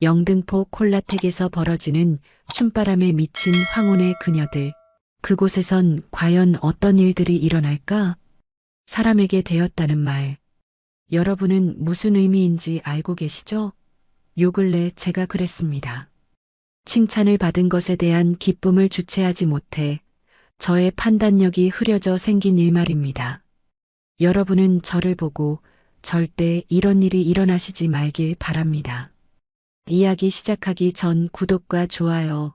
영등포 콜라텍에서 벌어지는 춤바람에 미친 황혼의 그녀들. 그곳에선 과연 어떤 일들이 일어날까? 사람에게 되었다는 말. 여러분은 무슨 의미인지 알고 계시죠? 요 근래 제가 그랬습니다. 칭찬을 받은 것에 대한 기쁨을 주체하지 못해 저의 판단력이 흐려져 생긴 일 말입니다. 여러분은 저를 보고 절대 이런 일이 일어나시지 말길 바랍니다. 이야기 시작하기 전 구독과 좋아요,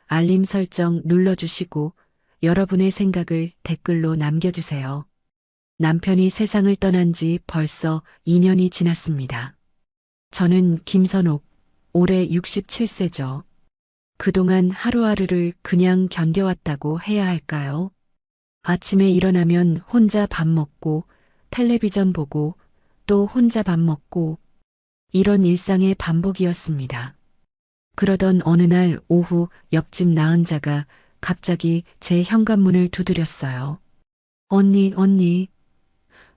알림 설정 눌러주시고 여러분의 생각을 댓글로 남겨주세요. 남편이 세상을 떠난 지 벌써 2년이 지났습니다. 저는 김선옥, 올해 67세죠. 그동안 하루하루를 그냥 견뎌왔다고 해야 할까요? 아침에 일어나면 혼자 밥 먹고, 텔레비전 보고, 또 혼자 밥 먹고, 이런 일상의 반복이었습니다. 그러던 어느 날 오후 옆집 나은자가 갑자기 제 현관문을 두드렸어요. 언니.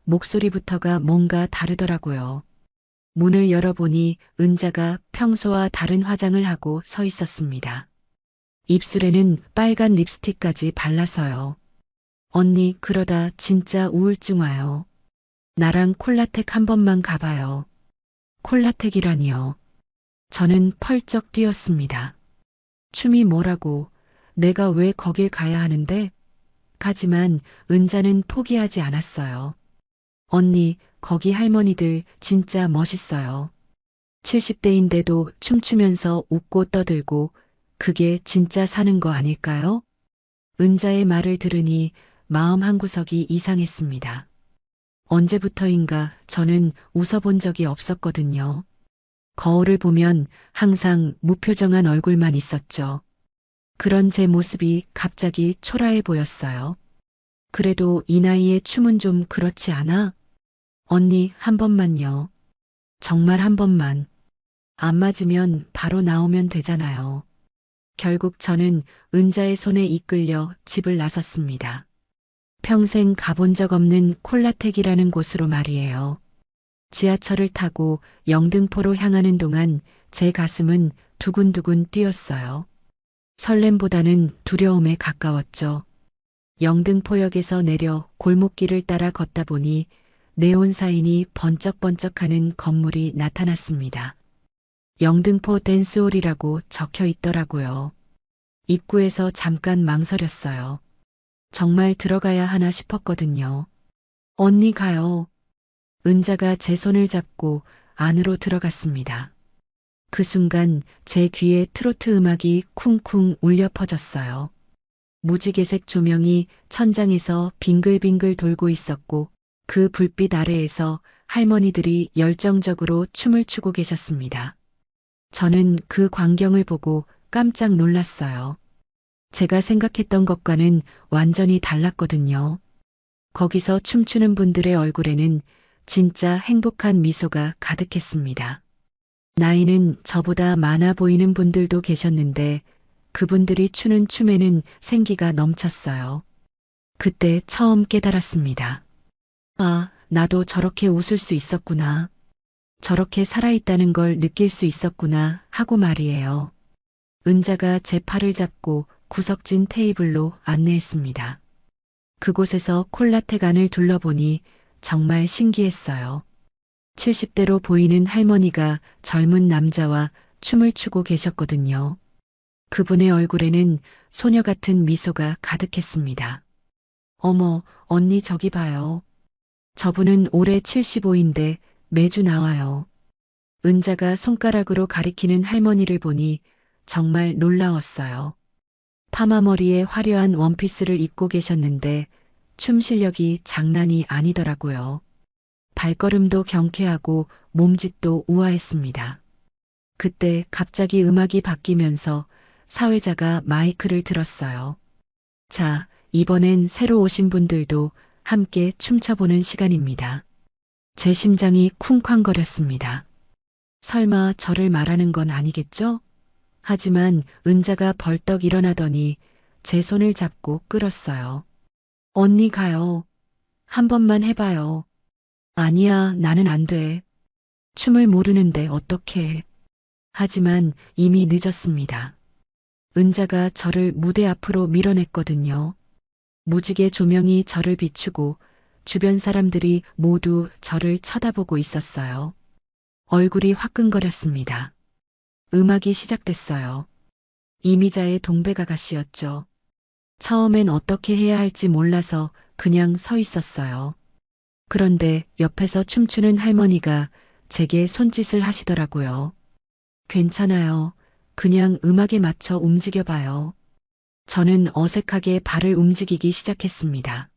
목소리부터가 뭔가 다르더라고요. 문을 열어보니 은자가 평소와 다른 화장을 하고 서 있었습니다. 입술에는 빨간 립스틱까지 발라서요. 언니, 그러다 진짜 우울증 와요. 나랑 콜라텍 한 번만 가봐요. 콜라텍이라니요. 저는 펄쩍 뛰었습니다. 춤이 뭐라고, 내가 왜 거길 가야 하는데? 하지만 은자는 포기하지 않았어요. 언니, 거기 할머니들 진짜 멋있어요. 70대인데도 춤추면서 웃고 떠들고 그게 진짜 사는 거 아닐까요? 은자의 말을 들으니 마음 한구석이 이상했습니다. 언제부터인가 저는 웃어본 적이 없었거든요. 거울을 보면 항상 무표정한 얼굴만 있었죠. 그런 제 모습이 갑자기 초라해 보였어요. 그래도 이 나이에 춤은 좀 그렇지 않아? 언니, 한 번만요. 정말 한 번만. 안 맞으면 바로 나오면 되잖아요. 결국 저는 은자의 손에 이끌려 집을 나섰습니다. 평생 가본 적 없는 콜라텍이라는 곳으로 말이에요. 지하철을 타고 영등포로 향하는 동안 제 가슴은 두근두근 뛰었어요. 설렘보다는 두려움에 가까웠죠. 영등포역에서 내려 골목길을 따라 걷다 보니 네온 사인이 번쩍번쩍하는 건물이 나타났습니다. 영등포 댄스홀이라고 적혀 있더라고요. 입구에서 잠깐 망설였어요. 정말 들어가야 하나 싶었거든요. 언니 가요. 은자가 제 손을 잡고 안으로 들어갔습니다. 그 순간 제 귀에 트로트 음악이 쿵쿵 울려 퍼졌어요. 무지개색 조명이 천장에서 빙글빙글 돌고 있었고 그 불빛 아래에서 할머니들이 열정적으로 춤을 추고 계셨습니다. 저는 그 광경을 보고 깜짝 놀랐어요. 제가 생각했던 것과는 완전히 달랐거든요. 거기서 춤추는 분들의 얼굴에는 진짜 행복한 미소가 가득했습니다. 나이는 저보다 많아 보이는 분들도 계셨는데 그분들이 추는 춤에는 생기가 넘쳤어요. 그때 처음 깨달았습니다. 아, 나도 저렇게 웃을 수 있었구나. 저렇게 살아있다는 걸 느낄 수 있었구나 하고 말이에요. 은자가 제 팔을 잡고 구석진 테이블로 안내했습니다. 그곳에서 콜라텍 안을 둘러보니 정말 신기했어요. 70대로 보이는 할머니가 젊은 남자와 춤을 추고 계셨거든요. 그분의 얼굴에는 소녀 같은 미소가 가득했습니다. 어머, 언니 저기 봐요. 저분은 올해 75인데 매주 나와요. 은자가 손가락으로 가리키는 할머니를 보니 정말 놀라웠어요. 파마머리에 화려한 원피스를 입고 계셨는데 춤 실력이 장난이 아니더라고요. 발걸음도 경쾌하고 몸짓도 우아했습니다. 그때 갑자기 음악이 바뀌면서 사회자가 마이크를 들었어요. 자, 이번엔 새로 오신 분들도 함께 춤춰보는 시간입니다. 제 심장이 쿵쾅거렸습니다. 설마 저를 말하는 건 아니겠죠? 하지만 은자가 벌떡 일어나더니 제 손을 잡고 끌었어요. 언니 가요. 한 번만 해봐요. 아니야, 나는 안 돼. 춤을 모르는데 어떡해. 하지만 이미 늦었습니다. 은자가 저를 무대 앞으로 밀어냈거든요. 무지개 조명이 저를 비추고 주변 사람들이 모두 저를 쳐다보고 있었어요. 얼굴이 화끈거렸습니다. 음악이 시작됐어요. 이미자의 동백아가씨였죠. 처음엔 어떻게 해야 할지 몰라서 그냥 서 있었어요. 그런데 옆에서 춤추는 할머니가 제게 손짓을 하시더라고요. 괜찮아요. 그냥 음악에 맞춰 움직여봐요. 저는 어색하게 발을 움직이기 시작했습니다.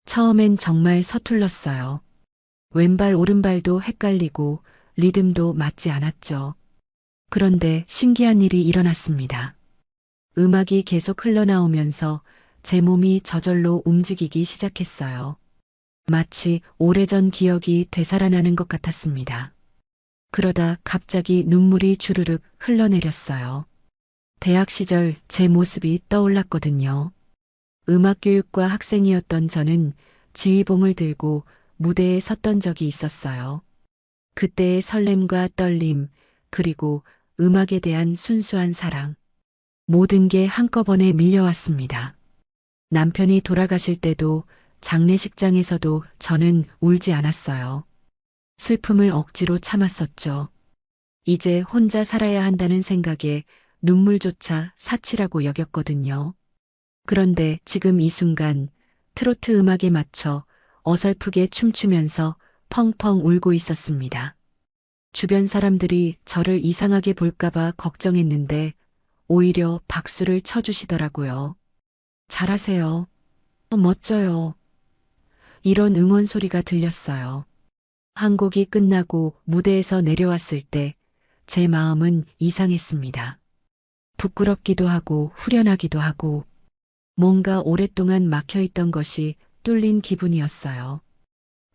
처음엔 정말 서툴렀어요. 왼발 오른발도 헷갈리고 리듬도 맞지 않았죠. 그런데 신기한 일이 일어났습니다. 음악이 계속 흘러나오면서 제 몸이 저절로 움직이기 시작했어요. 마치 오래전 기억이 되살아나는 것 같았습니다. 그러다 갑자기 눈물이 주르륵 흘러내렸어요. 대학 시절 제 모습이 떠올랐거든요. 음악교육과 학생이었던 저는 지휘봉을 들고 무대에 섰던 적이 있었어요. 그때의 설렘과 떨림, 그리고 음악에 대한 순수한 사랑. 모든 게 한꺼번에 밀려왔습니다. 남편이 돌아가실 때도 장례식장에서도 저는 울지 않았어요. 슬픔을 억지로 참았었죠. 이제 혼자 살아야 한다는 생각에 눈물조차 사치라고 여겼거든요. 그런데 지금 이 순간 트로트 음악에 맞춰 어설프게 춤추면서 펑펑 울고 있었습니다. 주변 사람들이 저를 이상하게 볼까봐 걱정했는데 오히려 박수를 쳐주시더라고요. 잘하세요. 멋져요. 이런 응원 소리가 들렸어요. 한 곡이 끝나고 무대에서 내려왔을 때 제 마음은 이상했습니다. 부끄럽기도 하고 후련하기도 하고 뭔가 오랫동안 막혀있던 것이 뚫린 기분이었어요.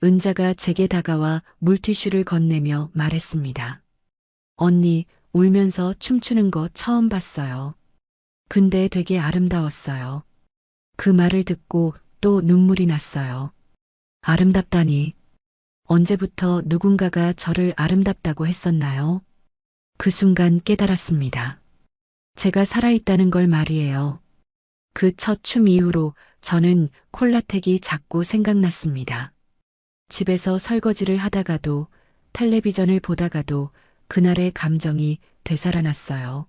은자가 제게 다가와 물티슈를 건네며 말했습니다. 언니, 울면서 춤추는 거 처음 봤어요. 근데 되게 아름다웠어요. 그 말을 듣고 또 눈물이 났어요. 아름답다니. 언제부터 누군가가 저를 아름답다고 했었나요? 그 순간 깨달았습니다. 제가 살아있다는 걸 말이에요. 그 첫 춤 이후로 저는 콜라텍이 자꾸 생각났습니다. 집에서 설거지를 하다가도 텔레비전을 보다가도 그날의 감정이 되살아났어요.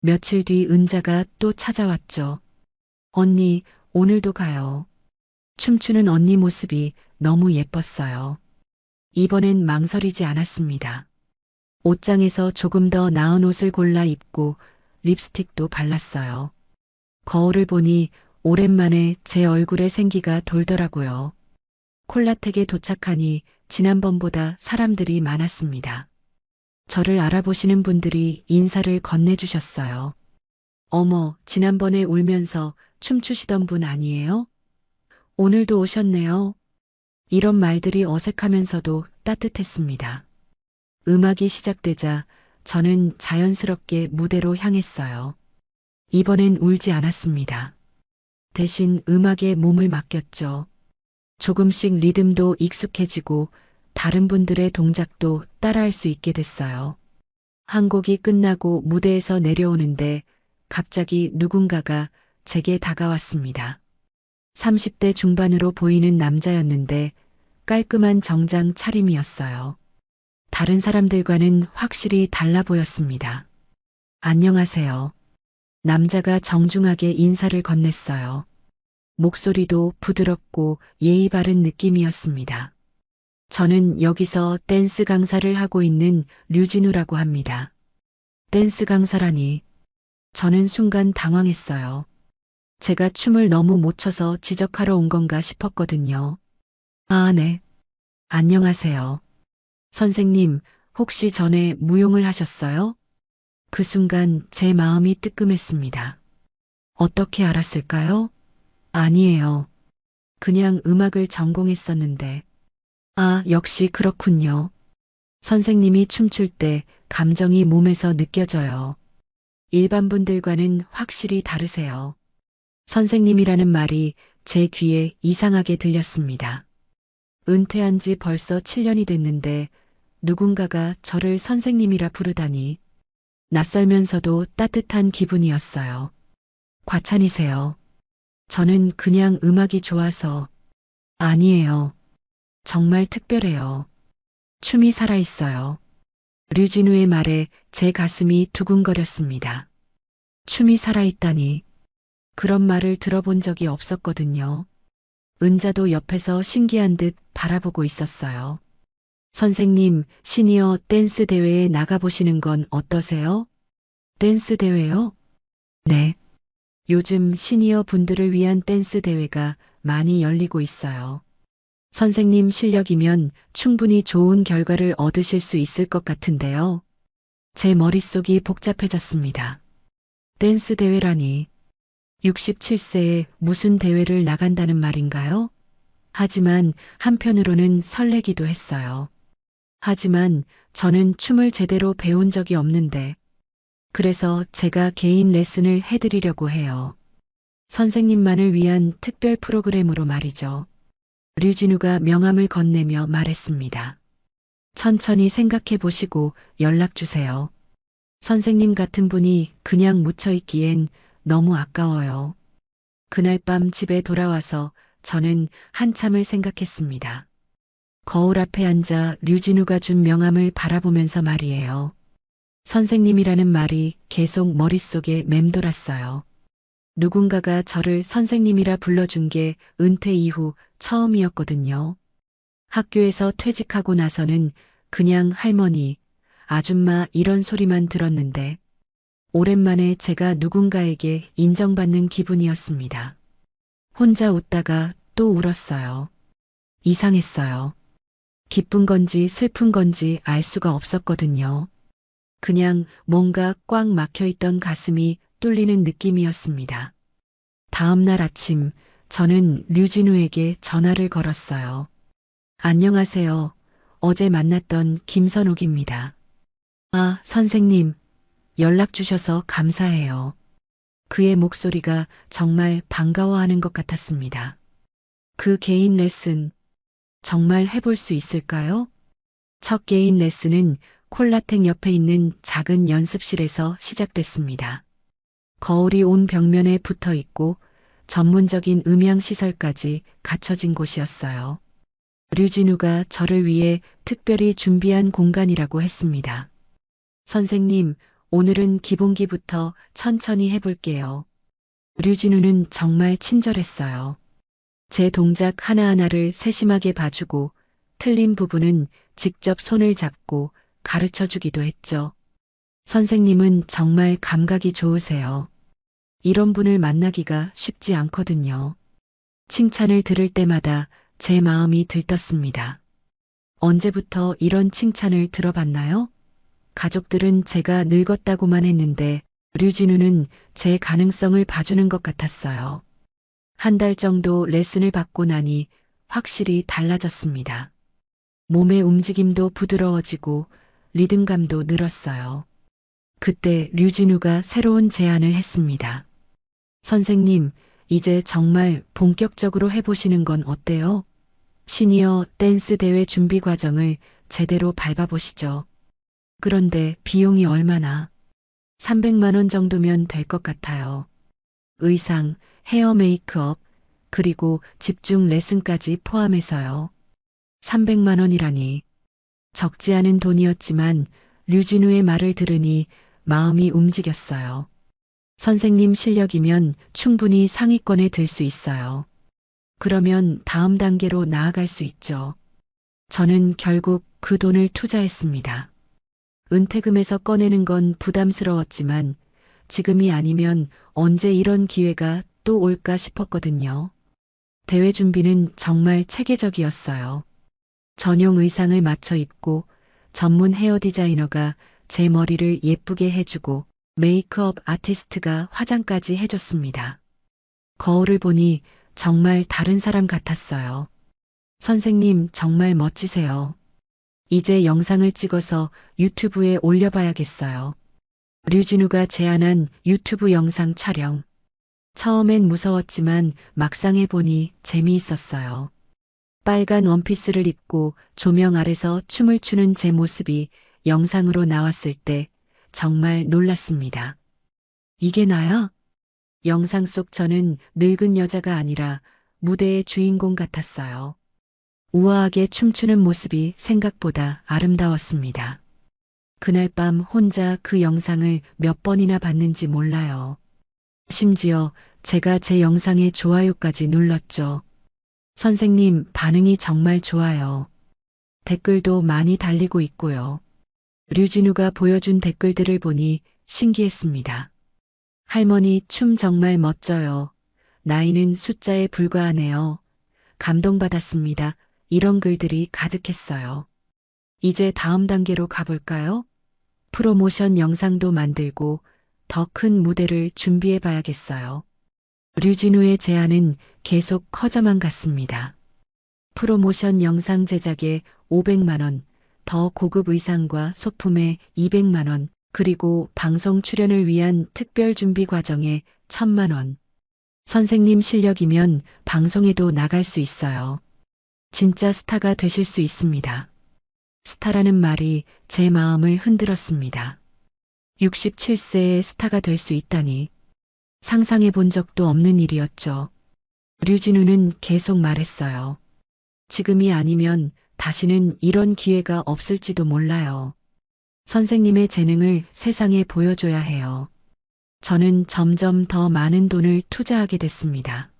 며칠 뒤 은자가 또 찾아왔죠. 언니, 오늘도 가요. 춤추는 언니 모습이 너무 예뻤어요. 이번엔 망설이지 않았습니다. 옷장에서 조금 더 나은 옷을 골라 입고 립스틱도 발랐어요. 거울을 보니 오랜만에 제 얼굴에 생기가 돌더라고요. 콜라텍에 도착하니 지난번보다 사람들이 많았습니다. 저를 알아보시는 분들이 인사를 건네주셨어요. 어머, 지난번에 울면서 춤추시던 분 아니에요? 오늘도 오셨네요. 이런 말들이 어색하면서도 따뜻했습니다. 음악이 시작되자 저는 자연스럽게 무대로 향했어요. 이번엔 울지 않았습니다. 대신 음악에 몸을 맡겼죠. 조금씩 리듬도 익숙해지고 다른 분들의 동작도 따라할 수 있게 됐어요. 한 곡이 끝나고 무대에서 내려오는데 갑자기 누군가가 제게 다가왔습니다. 30대 중반으로 보이는 남자였는데 깔끔한 정장 차림이었어요. 다른 사람들과는 확실히 달라 보였습니다. 안녕하세요. 남자가 정중하게 인사를 건넸어요. 목소리도 부드럽고 예의 바른 느낌이었습니다. 저는 여기서 댄스 강사를 하고 있는 류진우라고 합니다. 댄스 강사라니. 저는 순간 당황했어요. 제가 춤을 너무 못 춰서 지적하러 온 건가 싶었거든요. 아, 네. 안녕하세요. 선생님, 혹시 전에 무용을 하셨어요? 그 순간 제 마음이 뜨끔했습니다. 어떻게 알았을까요? 아니에요. 그냥 음악을 전공했었는데. 아, 역시 그렇군요. 선생님이 춤출 때 감정이 몸에서 느껴져요. 일반 분들과는 확실히 다르세요. 선생님이라는 말이 제 귀에 이상하게 들렸습니다. 은퇴한 지 벌써 7년이 됐는데 누군가가 저를 선생님이라 부르다니 낯설면서도 따뜻한 기분이었어요. 과찬이세요. 저는 그냥 음악이 좋아서. 아니에요. 정말 특별해요. 춤이 살아있어요. 류진우의 말에 제 가슴이 두근거렸습니다. 춤이 살아있다니. 그런 말을 들어본 적이 없었거든요. 은자도 옆에서 신기한 듯 바라보고 있었어요. 선생님, 시니어 댄스 대회에 나가보시는 건 어떠세요? 댄스 대회요? 네. 요즘 시니어 분들을 위한 댄스 대회가 많이 열리고 있어요. 선생님 실력이면 충분히 좋은 결과를 얻으실 수 있을 것 같은데요. 제 머릿속이 복잡해졌습니다. 댄스 대회라니. 67세에 무슨 대회를 나간다는 말인가요? 하지만 한편으로는 설레기도 했어요. 하지만 저는 춤을 제대로 배운 적이 없는데, 그래서 제가 개인 레슨을 해드리려고 해요. 선생님만을 위한 특별 프로그램으로 말이죠. 류진우가 명함을 건네며 말했습니다. 천천히 생각해 보시고 연락 주세요. 선생님 같은 분이 그냥 묻혀있기엔 너무 아까워요. 그날 밤 집에 돌아와서 저는 한참을 생각했습니다. 거울 앞에 앉아 류진우가 준 명함을 바라보면서 말이에요. 선생님이라는 말이 계속 머릿속에 맴돌았어요. 누군가가 저를 선생님이라 불러준 게 은퇴 이후 처음이었거든요. 학교에서 퇴직하고 나서는 그냥 할머니, 아줌마 이런 소리만 들었는데 오랜만에 제가 누군가에게 인정받는 기분이었습니다. 혼자 웃다가 또 울었어요. 이상했어요. 기쁜 건지 슬픈 건지 알 수가 없었거든요. 그냥 뭔가 꽉 막혀있던 가슴이 뚫리는 느낌이었습니다. 다음 날 아침 저는 류진우에게 전화를 걸었어요. 안녕하세요. 어제 만났던 김선옥입니다. 아, 선생님. 연락 주셔서 감사해요. 그의 목소리가 정말 반가워하는 것 같았습니다. 그 개인 레슨 정말 해볼 수 있을까요? 첫 개인 레슨은 콜라텍 옆에 있는 작은 연습실에서 시작됐습니다. 거울이 온 벽면에 붙어 있고 전문적인 음향 시설까지 갖춰진 곳이었어요. 류진우가 저를 위해 특별히 준비한 공간이라고 했습니다. 선생님, 오늘은 기본기부터 천천히 해볼게요. 류진우는 정말 친절했어요. 제 동작 하나하나를 세심하게 봐주고 틀린 부분은 직접 손을 잡고 가르쳐 주기도 했죠. 선생님은 정말 감각이 좋으세요. 이런 분을 만나기가 쉽지 않거든요. 칭찬을 들을 때마다 제 마음이 들떴습니다. 언제부터 이런 칭찬을 들어봤나요? 가족들은 제가 늙었다고만 했는데 류진우는 제 가능성을 봐주는 것 같았어요. 한 달 정도 레슨을 받고 나니 확실히 달라졌습니다. 몸의 움직임도 부드러워지고 리듬감도 늘었어요. 그때 류진우가 새로운 제안을 했습니다. 선생님, 이제 정말 본격적으로 해보시는 건 어때요? 시니어 댄스 대회 준비 과정을 제대로 밟아보시죠. 그런데 비용이 얼마나? 300만 원 정도면 될 것 같아요. 의상, 헤어 메이크업, 그리고 집중 레슨까지 포함해서요. 300만 원이라니. 적지 않은 돈이었지만 류진우의 말을 들으니 마음이 움직였어요. 선생님 실력이면 충분히 상위권에 들 수 있어요. 그러면 다음 단계로 나아갈 수 있죠. 저는 결국 그 돈을 투자했습니다. 은퇴금에서 꺼내는 건 부담스러웠지만 지금이 아니면 언제 이런 기회가 또 올까 싶었거든요. 대회 준비는 정말 체계적이었어요. 전용 의상을 맞춰 입고 전문 헤어 디자이너가 제 머리를 예쁘게 해주고 메이크업 아티스트가 화장까지 해줬습니다. 거울을 보니 정말 다른 사람 같았어요. 선생님 정말 멋지세요. 이제 영상을 찍어서 유튜브에 올려봐야겠어요. 류진우가 제안한 유튜브 영상 촬영. 처음엔 무서웠지만 막상 해보니 재미있었어요. 빨간 원피스를 입고 조명 아래서 춤을 추는 제 모습이 영상으로 나왔을 때 정말 놀랐습니다. 이게 나야? 영상 속 저는 늙은 여자가 아니라 무대의 주인공 같았어요. 우아하게 춤추는 모습이 생각보다 아름다웠습니다. 그날 밤 혼자 그 영상을 몇 번이나 봤는지 몰라요. 심지어 제가 제 영상에 좋아요까지 눌렀죠. 선생님, 반응이 정말 좋아요. 댓글도 많이 달리고 있고요. 류진우가 보여준 댓글들을 보니 신기했습니다. 할머니 춤 정말 멋져요. 나이는 숫자에 불과하네요. 감동받았습니다. 이런 글들이 가득했어요. 이제 다음 단계로 가볼까요? 프로모션 영상도 만들고 더 큰 무대를 준비해 봐야겠어요. 류진우의 제안은 계속 커져만 갔습니다. 프로모션 영상 제작에 500만 원, 더 고급 의상과 소품에 200만 원, 그리고 방송 출연을 위한 특별 준비 과정에 1000만 원. 선생님 실력이면 방송에도 나갈 수 있어요. 진짜 스타가 되실 수 있습니다. 스타라는 말이 제 마음을 흔들었습니다. 67세의 스타가 될 수 있다니 상상해 본 적도 없는 일이었죠. 류진우는 계속 말했어요. 지금이 아니면 다시는 이런 기회가 없을지도 몰라요. 선생님의 재능을 세상에 보여줘야 해요. 저는 점점 더 많은 돈을 투자하게 됐습니다.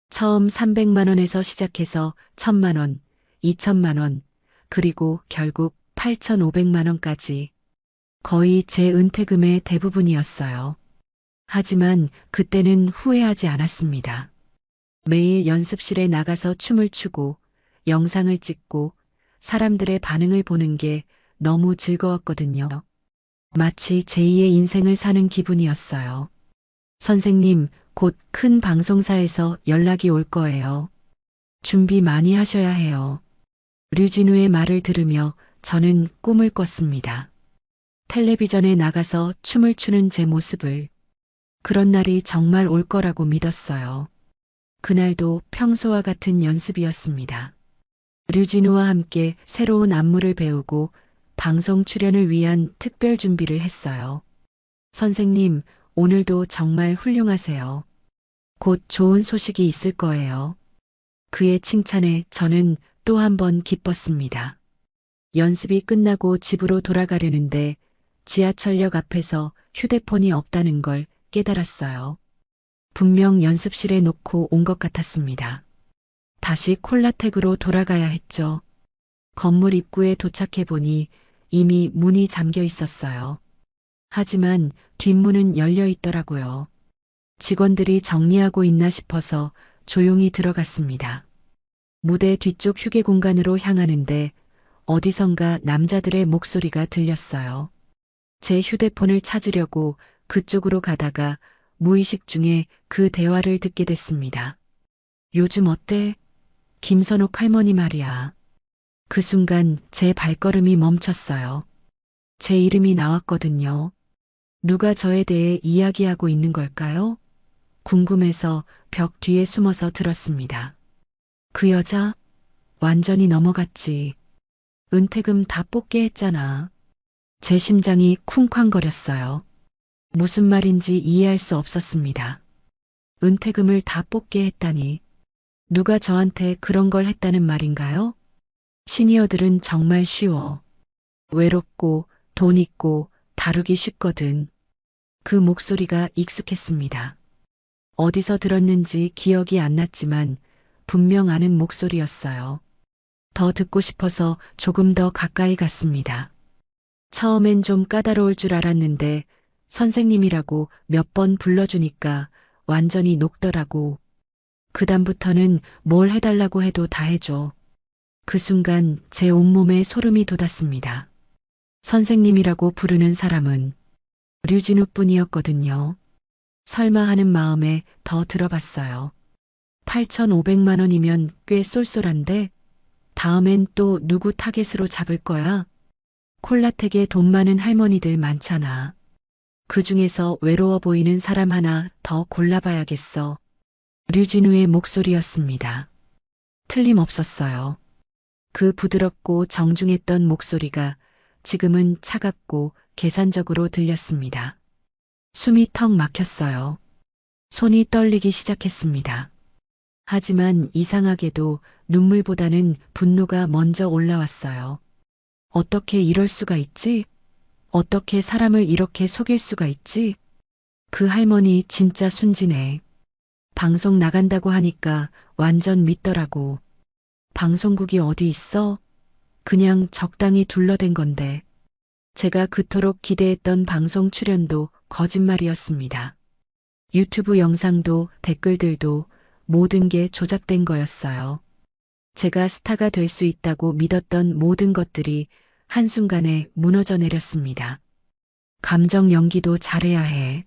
처음 300만 원에서 시작해서 1000만 원, 2000만 원, 그리고 결국 8500만 원까지. 거의 제 은퇴금의 대부분이었어요. 하지만 그때는 후회하지 않았습니다. 매일 연습실에 나가서 춤을 추고 영상을 찍고 사람들의 반응을 보는 게 너무 즐거웠거든요. 마치 제2의 인생을 사는 기분이었어요. 선생님, 곧 큰 방송사에서 연락이 올 거예요. 준비 많이 하셔야 해요. 류진우의 말을 들으며 저는 꿈을 꿨습니다. 텔레비전에 나가서 춤을 추는 제 모습을. 그런 날이 정말 올 거라고 믿었어요. 그날도 평소와 같은 연습이었습니다. 류진우와 함께 새로운 안무를 배우고 방송 출연을 위한 특별 준비를 했어요. 선생님, 오늘도 정말 훌륭하세요. 곧 좋은 소식이 있을 거예요. 그의 칭찬에 저는 또 한 번 기뻤습니다. 연습이 끝나고 집으로 돌아가려는데 지하철역 앞에서 휴대폰이 없다는 걸 깨달았어요. 분명 연습실에 놓고 온 것 같았습니다. 다시 콜라텍으로 돌아가야 했죠. 건물 입구에 도착해 보니 이미 문이 잠겨 있었어요. 하지만 뒷문은 열려 있더라고요. 직원들이 정리하고 있나 싶어서 조용히 들어갔습니다. 무대 뒤쪽 휴게 공간으로 향하는데 어디선가 남자들의 목소리가 들렸어요. 제 휴대폰을 찾으려고 그쪽으로 가다가 무의식 중에 그 대화를 듣게 됐습니다. 요즘 어때? 김선옥 할머니 말이야. 그 순간 제 발걸음이 멈췄어요. 제 이름이 나왔거든요. 누가 저에 대해 이야기하고 있는 걸까요? 궁금해서 벽 뒤에 숨어서 들었습니다. 그 여자 완전히 넘어갔지. 은퇴금 다 뽑게 했잖아. 제 심장이 쿵쾅거렸어요. 무슨 말인지 이해할 수 없었습니다. 은퇴금을 다 뽑게 했다니. 누가 저한테 그런 걸 했다는 말인가요? 시니어들은 정말 쉬워. 외롭고 돈 있고 다루기 쉽거든. 그 목소리가 익숙했습니다. 어디서 들었는지 기억이 안 났지만 분명 아는 목소리였어요. 더 듣고 싶어서 조금 더 가까이 갔습니다. 처음엔 좀 까다로울 줄 알았는데 선생님이라고 몇 번 불러주니까 완전히 녹더라고. 그다음부터는 뭘 해달라고 해도 다 해줘. 그 순간 제 온몸에 소름이 돋았습니다. 선생님이라고 부르는 사람은 류진우뿐이었거든요. 설마 하는 마음에 더 들어봤어요. 8,500만 원이면 꽤 쏠쏠한데 다음엔 또 누구 타겟으로 잡을 거야? 콜라텍에 돈 많은 할머니들 많잖아. 그 중에서 외로워 보이는 사람 하나 더 골라봐야겠어. 류진우의 목소리였습니다. 틀림없었어요. 그 부드럽고 정중했던 목소리가 지금은 차갑고 계산적으로 들렸습니다. 숨이 턱 막혔어요. 손이 떨리기 시작했습니다. 하지만 이상하게도 눈물보다는 분노가 먼저 올라왔어요. 어떻게 이럴 수가 있지? 어떻게 사람을 이렇게 속일 수가 있지? 그 할머니 진짜 순진해. 방송 나간다고 하니까 완전 믿더라고. 방송국이 어디 있어? 그냥 적당히 둘러댄 건데. 제가 그토록 기대했던 방송 출연도 거짓말이었습니다. 유튜브 영상도 댓글들도 모든 게 조작된 거였어요. 제가 스타가 될 수 있다고 믿었던 모든 것들이 한순간에 무너져 내렸습니다. 감정 연기도 잘해야 해.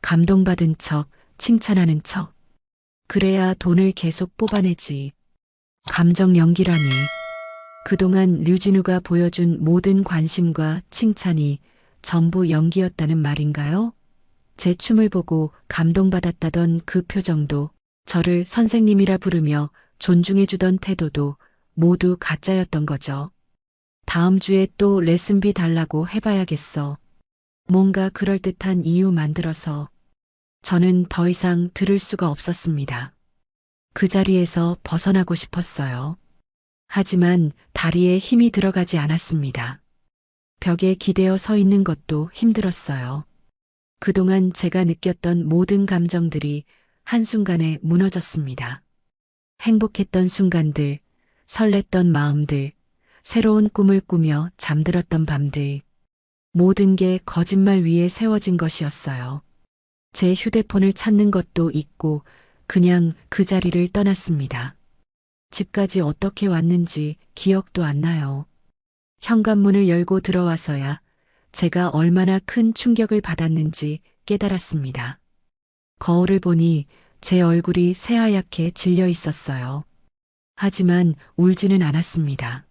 감동받은 척, 칭찬하는 척. 그래야 돈을 계속 뽑아내지. 감정 연기라니. 그동안 류진우가 보여준 모든 관심과 칭찬이 전부 연기였다는 말인가요? 제 춤을 보고 감동받았다던 그 표정도, 저를 선생님이라 부르며 존중해주던 태도도 모두 가짜였던 거죠. 다음 주에 또 레슨비 달라고 해봐야겠어. 뭔가 그럴듯한 이유 만들어서. 저는 더 이상 들을 수가 없었습니다. 그 자리에서 벗어나고 싶었어요. 하지만 다리에 힘이 들어가지 않았습니다. 벽에 기대어 서 있는 것도 힘들었어요. 그동안 제가 느꼈던 모든 감정들이 한순간에 무너졌습니다. 행복했던 순간들, 설렜던 마음들, 새로운 꿈을 꾸며 잠들었던 밤들. 모든 게 거짓말 위에 세워진 것이었어요. 제 휴대폰을 찾는 것도 잊고 그냥 그 자리를 떠났습니다. 집까지 어떻게 왔는지 기억도 안 나요. 현관문을 열고 들어와서야 제가 얼마나 큰 충격을 받았는지 깨달았습니다. 거울을 보니 제 얼굴이 새하얗게 질려 있었어요. 하지만 울지는 않았습니다.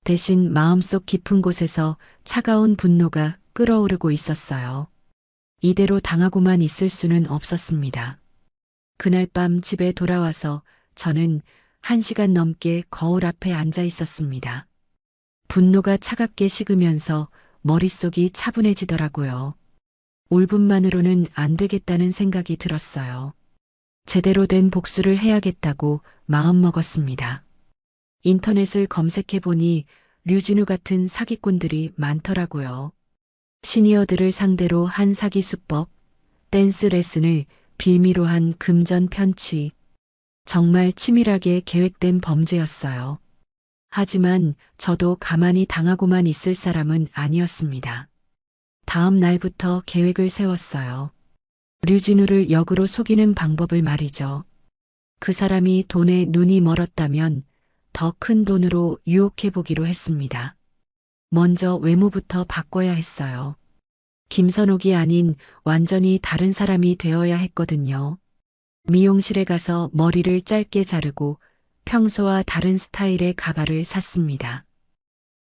대신 마음속 깊은 곳에서 차가운 분노가 끓어오르고 있었어요. 이대로 당하고만 있을 수는 없었습니다. 그날 밤 집에 돌아와서 저는 1시간 넘게 거울 앞에 앉아 있었습니다. 분노가 차갑게 식으면서 머릿속이 차분해지더라고요. 울분만으로는 안 되겠다는 생각이 들었어요. 제대로 된 복수를 해야겠다고 마음먹었습니다. 인터넷을 검색해보니 류진우 같은 사기꾼들이 많더라고요. 시니어들을 상대로 한 사기 수법, 댄스 레슨을 빌미로 한 금전 편취. 정말 치밀하게 계획된 범죄였어요. 하지만 저도 가만히 당하고만 있을 사람은 아니었습니다. 다음 날부터 계획을 세웠어요. 류진우를 역으로 속이는 방법을 말이죠. 그 사람이 돈에 눈이 멀었다면 더 큰 돈으로 유혹해보기로 했습니다. 먼저 외모부터 바꿔야 했어요. 김선옥이 아닌 완전히 다른 사람이 되어야 했거든요. 미용실에 가서 머리를 짧게 자르고 평소와 다른 스타일의 가발을 샀습니다.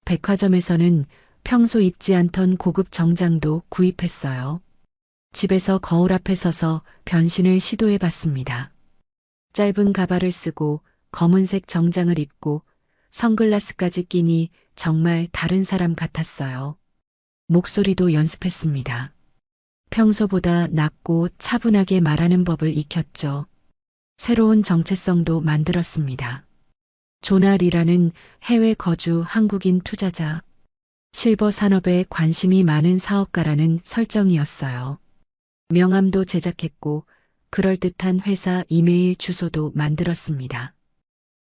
백화점에서는 평소 입지 않던 고급 정장도 구입했어요. 집에서 거울 앞에 서서 변신을 시도해봤습니다. 짧은 가발을 쓰고 검은색 정장을 입고 선글라스까지 끼니 정말 다른 사람 같았어요. 목소리도 연습했습니다. 평소보다 낮고 차분하게 말하는 법을 익혔죠. 새로운 정체성도 만들었습니다. 조나리라는 해외 거주 한국인 투자자, 실버 산업에 관심이 많은 사업가라는 설정이었어요. 명함도 제작했고 그럴듯한 회사 이메일 주소도 만들었습니다.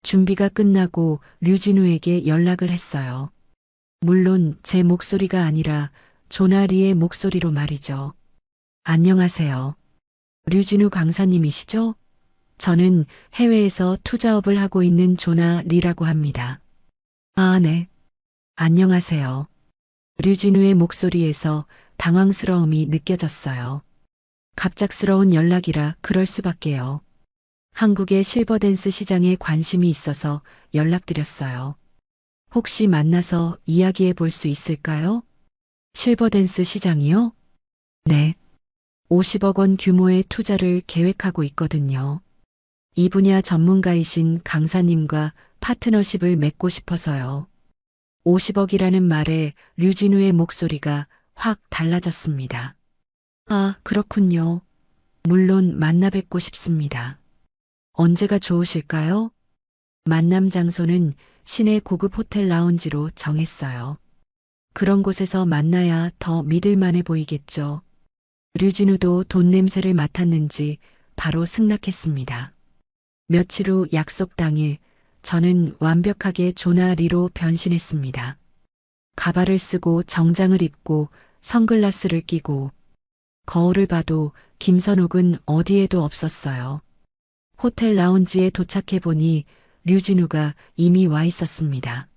준비가 끝나고 류진우에게 연락을 했어요. 물론 제 목소리가 아니라 조나리의 목소리로 말이죠. 안녕하세요. 류진우 강사님이시죠? 저는 해외에서 투자업을 하고 있는 조나리라고 합니다. 아, 네. 안녕하세요. 류진우의 목소리에서 당황스러움이 느껴졌어요. 갑작스러운 연락이라 그럴 수밖에요. 한국의 실버댄스 시장에 관심이 있어서 연락드렸어요. 혹시 만나서 이야기해 볼 수 있을까요? 실버댄스 시장이요? 네. 50억 원 규모의 투자를 계획하고 있거든요. 이 분야 전문가이신 강사님과 파트너십을 맺고 싶어서요. 50억이라는 말에 류진우의 목소리가 확 달라졌습니다. 아, 그렇군요. 물론 만나 뵙고 싶습니다. 언제가 좋으실까요? 만남 장소는 시내 고급 호텔 라운지로 정했어요. 그런 곳에서 만나야 더 믿을만해 보이겠죠. 류진우도 돈 냄새를 맡았는지 바로 승낙했습니다. 며칠 후 약속 당일 저는 완벽하게 조나리로 변신했습니다. 가발을 쓰고 정장을 입고 선글라스를 끼고 거울을 봐도 김선옥은 어디에도 없었어요. 호텔 라운지에 도착해 보니 류진우가 이미 와 있었습니다.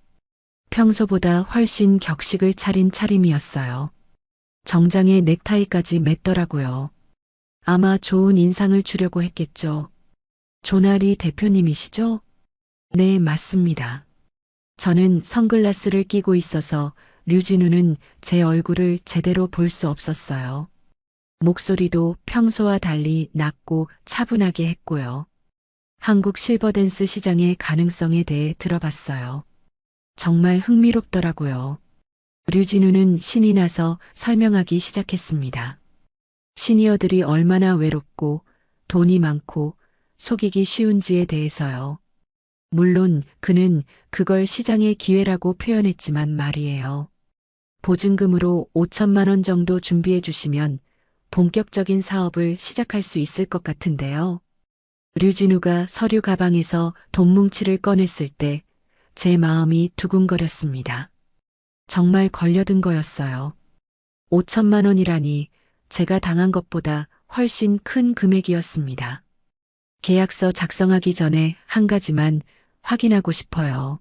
평소보다 훨씬 격식을 차린 차림이었어요. 정장에 넥타이까지 맸더라고요. 아마 좋은 인상을 주려고 했겠죠. 조나리 대표님이시죠? 네, 맞습니다. 저는 선글라스를 끼고 있어서 류진우는 제 얼굴을 제대로 볼 수 없었어요. 목소리도 평소와 달리 낮고 차분하게 했고요. 한국 실버댄스 시장의 가능성에 대해 들어봤어요. 정말 흥미롭더라고요. 류진우는 신이 나서 설명하기 시작했습니다. 시니어들이 얼마나 외롭고 돈이 많고 속이기 쉬운지에 대해서요. 물론 그는 그걸 시장의 기회라고 표현했지만 말이에요. 보증금으로 5천만 원 정도 준비해 주시면 본격적인 사업을 시작할 수 있을 것 같은데요. 류진우가 서류 가방에서 돈 뭉치를 꺼냈을 때 제 마음이 두근거렸습니다. 정말 걸려든 거였어요. 5천만 원이라니 제가 당한 것보다 훨씬 큰 금액이었습니다. 계약서 작성하기 전에 한 가지만 확인하고 싶어요.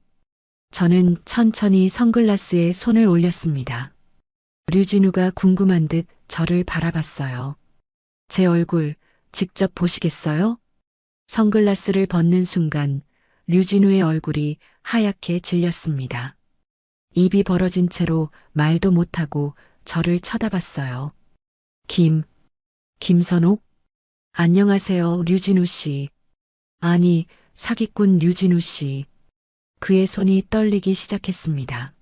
저는 천천히 선글라스에 손을 올렸습니다. 류진우가 궁금한 듯 저를 바라봤어요. 제 얼굴 직접 보시겠어요? 선글라스를 벗는 순간 류진우의 얼굴이 하얗게 질렸습니다. 입이 벌어진 채로 말도 못하고 저를 쳐다봤어요. 김선옥? 안녕하세요, 류진우 씨. 아니, 사기꾼 류진우 씨. 그의 손이 떨리기 시작했습니다.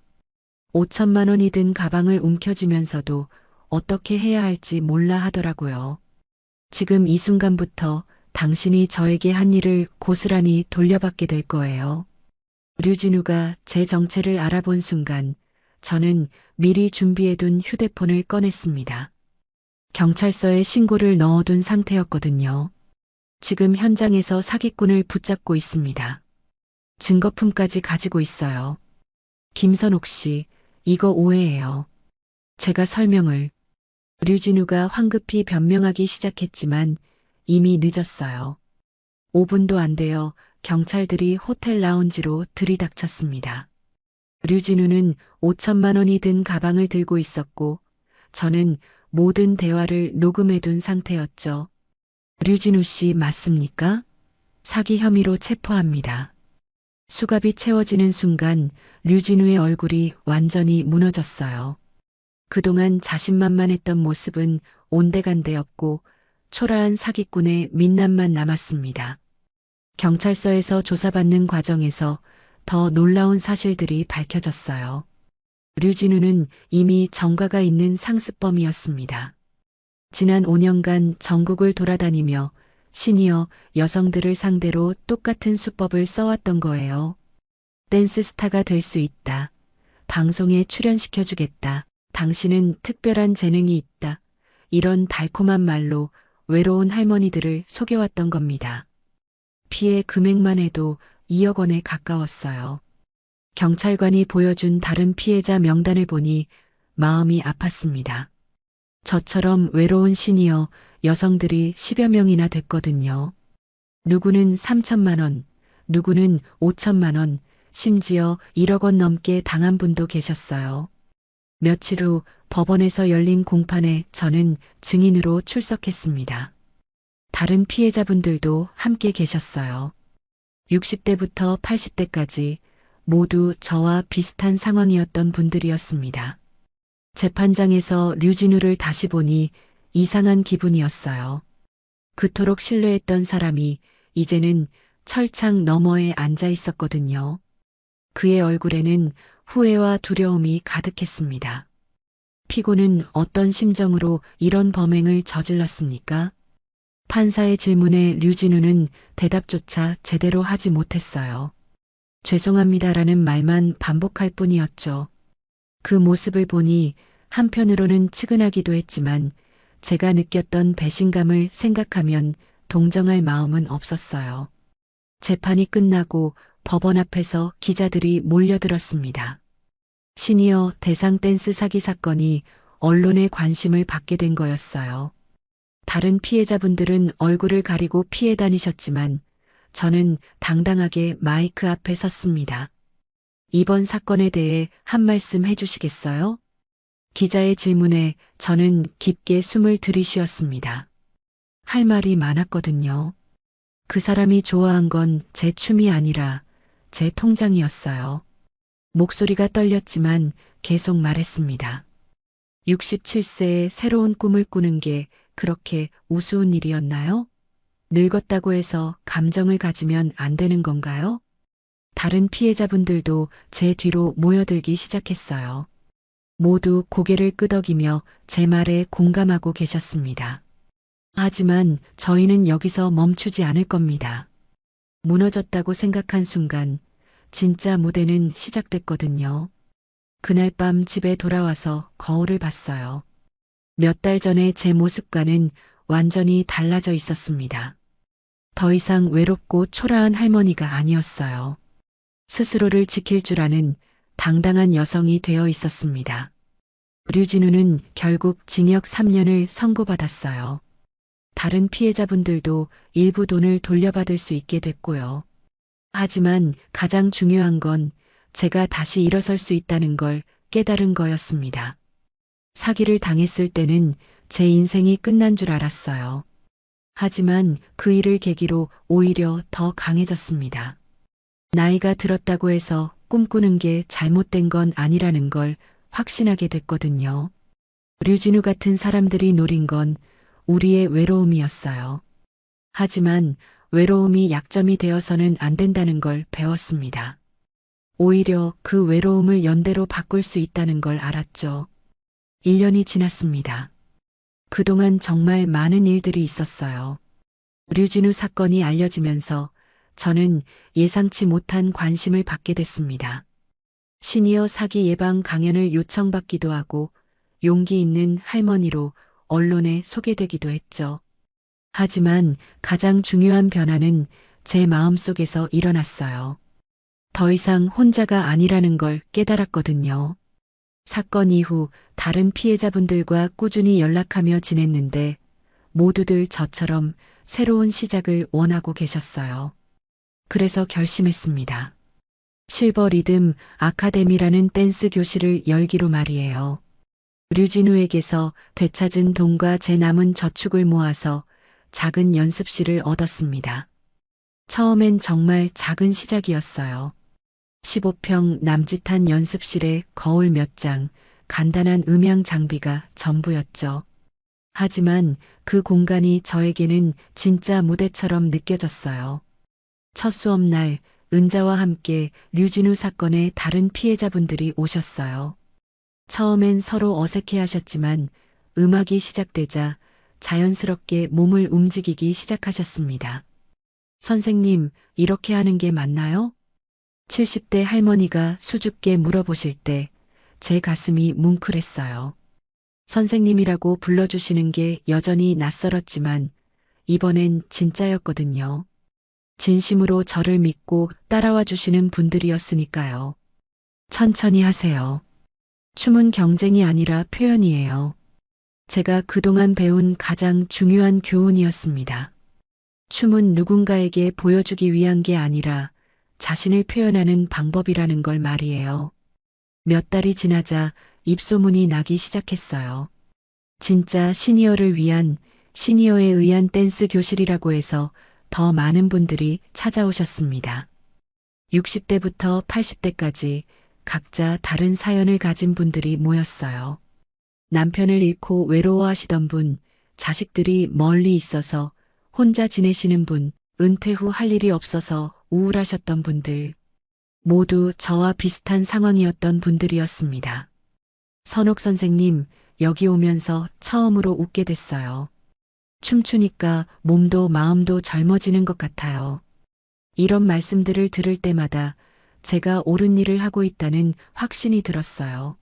5천만 원이 든 가방을 움켜쥐면서도 어떻게 해야 할지 몰라 하더라고요. 지금 이 순간부터 당신이 저에게 한 일을 고스란히 돌려받게 될 거예요. 류진우가 제 정체를 알아본 순간 저는 미리 준비해둔 휴대폰을 꺼냈습니다. 경찰서에 신고를 넣어둔 상태였거든요. 지금 현장에서 사기꾼을 붙잡고 있습니다. 증거품까지 가지고 있어요. 김선옥 씨, 이거 오해예요. 제가 설명을. 류진우가 황급히 변명하기 시작했지만 이미 늦었어요. 5분도 안 되어 경찰들이 호텔 라운지로 들이닥쳤습니다. 류진우는 5천만 원이 든 가방을 들고 있었고 저는 모든 대화를 녹음해둔 상태였죠. 류진우 씨 맞습니까? 사기 혐의로 체포합니다. 수갑이 채워지는 순간 류진우의 얼굴이 완전히 무너졌어요. 그동안 자신만만했던 모습은 온데간데없고 초라한 사기꾼의 민낯만 남았습니다. 경찰서에서 조사받는 과정에서 더 놀라운 사실들이 밝혀졌어요. 류진우는 이미 전과가 있는 상습범이었습니다. 지난 5년간 전국을 돌아다니며 시니어 여성들을 상대로 똑같은 수법을 써왔던 거예요. 댄스 스타가 될 수 있다. 방송에 출연시켜주겠다. 당신은 특별한 재능이 있다. 이런 달콤한 말로 외로운 할머니들을 속여왔던 겁니다. 피해 금액만 해도 2억 원에 가까웠어요. 경찰관이 보여준 다른 피해자 명단을 보니 마음이 아팠습니다. 저처럼 외로운 시니어 여성들이 10여 명이나 됐거든요. 누구는 3천만 원, 누구는 5천만 원, 심지어 1억 원 넘게 당한 분도 계셨어요. 며칠 후 법원에서 열린 공판에 저는 증인으로 출석했습니다. 다른 피해자분들도 함께 계셨어요. 60대부터 80대까지 모두 저와 비슷한 상황이었던 분들이었습니다. 재판장에서 류진우를 다시 보니 이상한 기분이었어요. 그토록 신뢰했던 사람이 이제는 철창 너머에 앉아 있었거든요. 그의 얼굴에는 후회와 두려움이 가득했습니다. 피고는 어떤 심정으로 이런 범행을 저질렀습니까? 판사의 질문에 류진우는 대답조차 제대로 하지 못했어요. 죄송합니다라는 말만 반복할 뿐이었죠. 그 모습을 보니 한편으로는 측은하기도 했지만 제가 느꼈던 배신감을 생각하면 동정할 마음은 없었어요. 재판이 끝나고 법원 앞에서 기자들이 몰려들었습니다. 시니어 대상 댄스 사기 사건이 언론의 관심을 받게 된 거였어요. 다른 피해자분들은 얼굴을 가리고 피해 다니셨지만 저는 당당하게 마이크 앞에 섰습니다. 이번 사건에 대해 한 말씀 해주시겠어요? 기자의 질문에 저는 깊게 숨을 들이쉬었습니다. 할 말이 많았거든요. 그 사람이 좋아한 건 제 춤이 아니라 제 통장이었어요. 목소리가 떨렸지만 계속 말했습니다. 67세에 새로운 꿈을 꾸는 게 그렇게 우스운 일이었나요? 늙었다고 해서 감정을 가지면 안 되는 건가요? 다른 피해자분들도 제 뒤로 모여들기 시작했어요. 모두 고개를 끄덕이며 제 말에 공감하고 계셨습니다. 하지만 저희는 여기서 멈추지 않을 겁니다. 무너졌다고 생각한 순간 진짜 무대는 시작됐거든요. 그날 밤 집에 돌아와서 거울을 봤어요. 몇 달 전에 제 모습과는 완전히 달라져 있었습니다. 더 이상 외롭고 초라한 할머니가 아니었어요. 스스로를 지킬 줄 아는 당당한 여성이 되어 있었습니다. 류진우는 결국 징역 3년을 선고받았어요. 다른 피해자분들도 일부 돈을 돌려받을 수 있게 됐고요. 하지만 가장 중요한 건 제가 다시 일어설 수 있다는 걸 깨달은 거였습니다. 사기를 당했을 때는 제 인생이 끝난 줄 알았어요. 하지만 그 일을 계기로 오히려 더 강해졌습니다. 나이가 들었다고 해서 꿈꾸는 게 잘못된 건 아니라는 걸 확신하게 됐거든요. 류진우 같은 사람들이 노린 건 우리의 외로움이었어요. 하지만 외로움이 약점이 되어서는 안 된다는 걸 배웠습니다. 오히려 그 외로움을 연대로 바꿀 수 있다는 걸 알았죠. 1년이 지났습니다. 그동안 정말 많은 일들이 있었어요. 류진우 사건이 알려지면서 저는 예상치 못한 관심을 받게 됐습니다. 시니어 사기 예방 강연을 요청받기도 하고 용기 있는 할머니로 언론에 소개되기도 했죠. 하지만 가장 중요한 변화는 제 마음속에서 일어났어요. 더 이상 혼자가 아니라는 걸 깨달았거든요. 사건 이후 다른 피해자분들과 꾸준히 연락하며 지냈는데 모두들 저처럼 새로운 시작을 원하고 계셨어요. 그래서 결심했습니다. 실버 리듬 아카데미라는 댄스 교실을 열기로 말이에요. 류진우에게서 되찾은 돈과 제 남은 저축을 모아서 작은 연습실을 얻었습니다. 처음엔 정말 작은 시작이었어요. 15평 남짓한 연습실에 거울 몇 장, 간단한 음향 장비가 전부였죠. 하지만 그 공간이 저에게는 진짜 무대처럼 느껴졌어요. 첫 수업날 은자와 함께 류진우 사건의 다른 피해자분들이 오셨어요. 처음엔 서로 어색해하셨지만 음악이 시작되자 자연스럽게 몸을 움직이기 시작하셨습니다. 선생님, 이렇게 하는 게 맞나요? 70대 할머니가 수줍게 물어보실 때 제 가슴이 뭉클했어요. 선생님이라고 불러주시는 게 여전히 낯설었지만 이번엔 진짜였거든요. 진심으로 저를 믿고 따라와 주시는 분들이었으니까요. 천천히 하세요. 춤은 경쟁이 아니라 표현이에요. 제가 그동안 배운 가장 중요한 교훈이었습니다. 춤은 누군가에게 보여주기 위한 게 아니라 자신을 표현하는 방법이라는 걸 말이에요. 몇 달이 지나자 입소문이 나기 시작했어요. 진짜 시니어를 위한 시니어에 의한 댄스 교실이라고 해서 더 많은 분들이 찾아오셨습니다. 60대부터 80대까지 각자 다른 사연을 가진 분들이 모였어요. 남편을 잃고 외로워하시던 분, 자식들이 멀리 있어서 혼자 지내시는 분, 은퇴 후 할 일이 없어서 우울하셨던 분들, 모두 저와 비슷한 상황이었던 분들이었습니다. 선옥 선생님, 여기 오면서 처음으로 웃게 됐어요. 춤추니까 몸도 마음도 젊어지는 것 같아요. 이런 말씀들을 들을 때마다 제가 옳은 일을 하고 있다는 확신이 들었어요.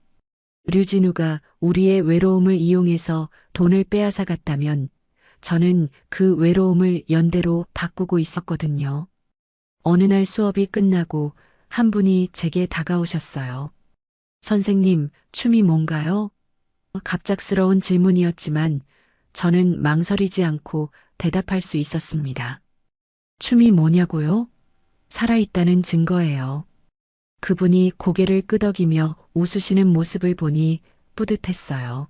류진우가 우리의 외로움을 이용해서 돈을 빼앗아 갔다면 저는 그 외로움을 연대로 바꾸고 있었거든요. 어느 날 수업이 끝나고 한 분이 제게 다가오셨어요. 선생님, 춤이 뭔가요? 갑작스러운 질문이었지만 저는 망설이지 않고 대답할 수 있었습니다. 춤이 뭐냐고요? 살아있다는 증거예요. 그분이 고개를 끄덕이며 웃으시는 모습을 보니 뿌듯했어요.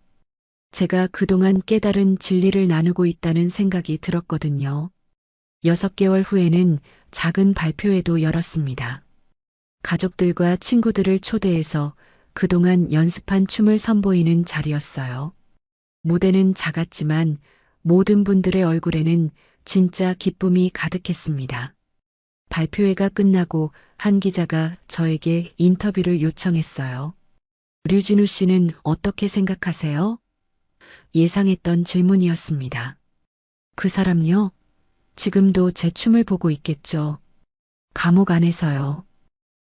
제가 그동안 깨달은 진리를 나누고 있다는 생각이 들었거든요. 6개월 후에는 작은 발표회도 열었습니다. 가족들과 친구들을 초대해서 그동안 연습한 춤을 선보이는 자리였어요. 무대는 작았지만 모든 분들의 얼굴에는 진짜 기쁨이 가득했습니다. 발표회가 끝나고 한 기자가 저에게 인터뷰를 요청했어요. 류진우 씨는 어떻게 생각하세요? 예상했던 질문이었습니다. 그 사람요? 지금도 제 춤을 보고 있겠죠. 감옥 안에서요.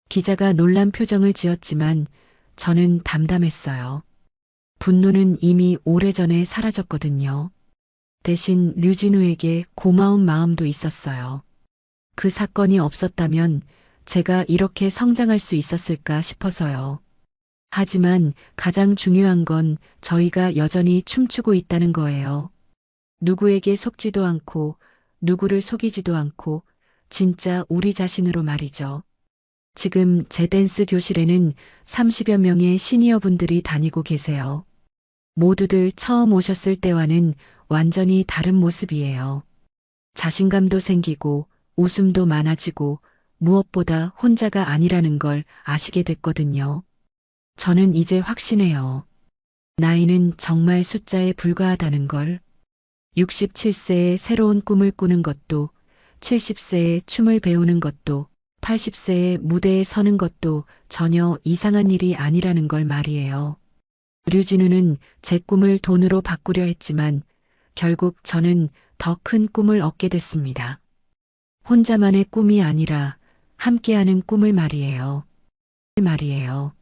기자가 놀란 표정을 지었지만 저는 담담했어요. 분노는 이미 오래전에 사라졌거든요. 대신 류진우에게 고마운 마음도 있었어요. 그 사건이 없었다면 제가 이렇게 성장할 수 있었을까 싶어서요. 하지만 가장 중요한 건 저희가 여전히 춤추고 있다는 거예요. 누구에게 속지도 않고 누구를 속이지도 않고 진짜 우리 자신으로 말이죠. 지금 제 댄스 교실에는 30여 명의 시니어 분들이 다니고 계세요. 모두들 처음 오셨을 때와는 완전히 다른 모습이에요. 자신감도 생기고 웃음도 많아지고 무엇보다 혼자가 아니라는 걸 아시게 됐거든요. 저는 이제 확신해요. 나이는 정말 숫자에 불과하다는 걸. 67세에 새로운 꿈을 꾸는 것도, 70세에 춤을 배우는 것도, 80세에 무대에 서는 것도 전혀 이상한 일이 아니라는 걸 말이에요. 류진우는 제 꿈을 돈으로 바꾸려 했지만 결국 저는 더 큰 꿈을 얻게 됐습니다. 혼자만의 꿈이 아니라 함께하는 꿈을 말이에요. 말이에요.